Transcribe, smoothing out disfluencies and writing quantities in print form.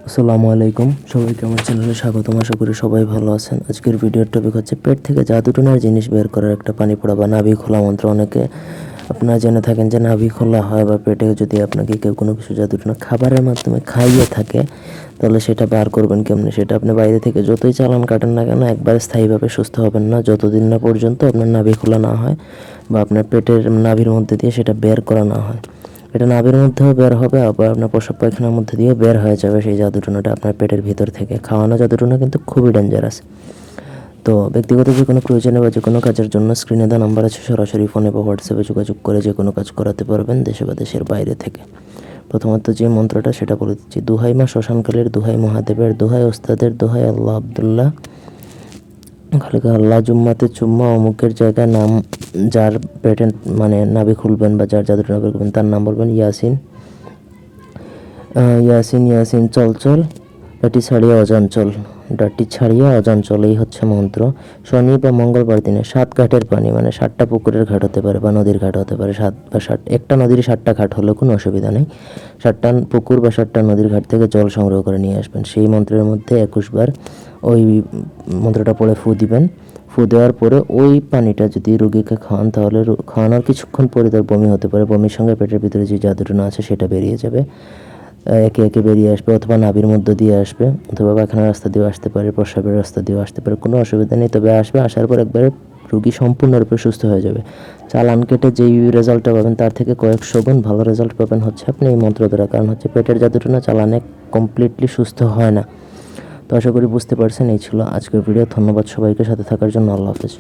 আসসালামু আলাইকুম, সবাইকে আমার চ্যানেলে স্বাগতম। আশা করি সবাই ভালো আছেন। আজকের ভিডিওর টপিক হচ্ছে পেট থেকে জাদুটোনার জিনিস বের করার একটা পানি পড়া বা নাভি খোলা মন্ত্র। অনেকে আপনারা জেনে থাকেন যে নাভি খোলা হয় বা পেটে যদি আপনাকে কেউ কোনো কিছু জাদুটোনা খাবারের মাধ্যমে খাইয়ে থাকে, তাহলে সেটা বার করবেন কেমনে? সেটা আপনি বাইরে থেকে যতই চালান কাটেন না কেন, একবার স্থায়ীভাবে সুস্থ হবেন না যতদিন না পর্যন্ত আপনার নাভি খোলা না হয় বা আপনার পেটের নাভির মধ্যে দিয়ে সেটা বের করা না হয়। এটা নাভির মধ্যেও বের হবে, আবার আপনার প্রস্রাব পায়খানার মধ্যে দিয়েও বের হয়ে যাবে সেই জাদুটোনাটা আপনার পেটের ভিতর থেকে। খাওয়ানো জাদুটোনা কিন্তু খুবই ডেঞ্জারাস। তো ব্যক্তিগত যে কোনো প্রয়োজনে বা যে কোনো কাজের জন্য স্ক্রিনে দেওয়া নাম্বার আছে, সরাসরি ফোনে বা হোয়াটসঅ্যাপে যোগাযোগ করে যে কোনো কাজ করাতে পারবেন দেশে বা দেশের বাইরে থেকে। প্রথমত যে মন্ত্রটা সেটা বলে দিচ্ছি। দোহাই মা শ্মশানকালীর, দোহাই মহাদেবের, দোহাই ওস্তাদের, দোহাই আল্লাহ আব্দুল্লাহ, খালিকা আল্লাহ জুম্মাতে চুম্মা অমুকের জায়গায় নাম, যার পেটে মানে নাভি খুলবেন বা যার জাদুটা বের করবেন তার নাম বলবেন ইয়াসিন। ইয়াসিন ইয়াসিন চল চল, ডাটি ছাড়িয়া অজাঞ্চল, ডাটি ছাড়িয়া অজাঞ্চল, এই হচ্ছে মন্ত্র। শনি বা মঙ্গলবার দিনে 7 ঘাটের পানি, মানে 7টা পুকুরের ঘাট হতে পারে বা নদীর ঘাট হতে পারে, 7 বা 7, একটা নদীর 7টা ঘাট হলেও কোনো অসুবিধা নেই। 7টা পুকুর বা 7টা নদীর ঘাট থেকে জল সংগ্রহ করে নিয়ে আসবেন। সেই মন্ত্রের মধ্যে 21 বার ওই মন্ত্রটা পড়ে ফু দিবেন। ফু দেওয়ার পরে ওই পানিটা যদি রোগীকে খাওয়ান, তাহলে খাওয়ানোর কিছুক্ষণ পরে তার বমি হতে পারে। বমির সঙ্গে পেটের ভিতরে যে জাদুটোনা আছে সেটা বেরিয়ে যাবে, একে একে বেরিয়ে আসবে, অথবা নাভির মধ্য দিয়ে আসবে, অথবা পায়খানার রাস্তা দিয়েও আসতে পারে, প্রস্রাবের রাস্তা দিয়েও আসতে পারে, কোনো অসুবিধা নেই। তবে আসবে, আসার পর একবারে রোগী সম্পূর্ণরূপে সুস্থ হয়ে যাবে। চালান কেটে যেই রেজাল্টটা পাবেন তার থেকে কয়েকশো গুণ ভালো রেজাল্ট পাবেন হচ্ছে আপনি এই মন্ত্র দ্বারা। কারণ হচ্ছে পেটের জাদুটোনা চালানে কমপ্লিটলি সুস্থ হয় না। তো আশা করি বুঝতে পারছেন। এই ছিল আজকের ভিডিও। ধন্যবাদ সবাইকে সাথে থাকার জন্য। আল্লাহ হাফেজ।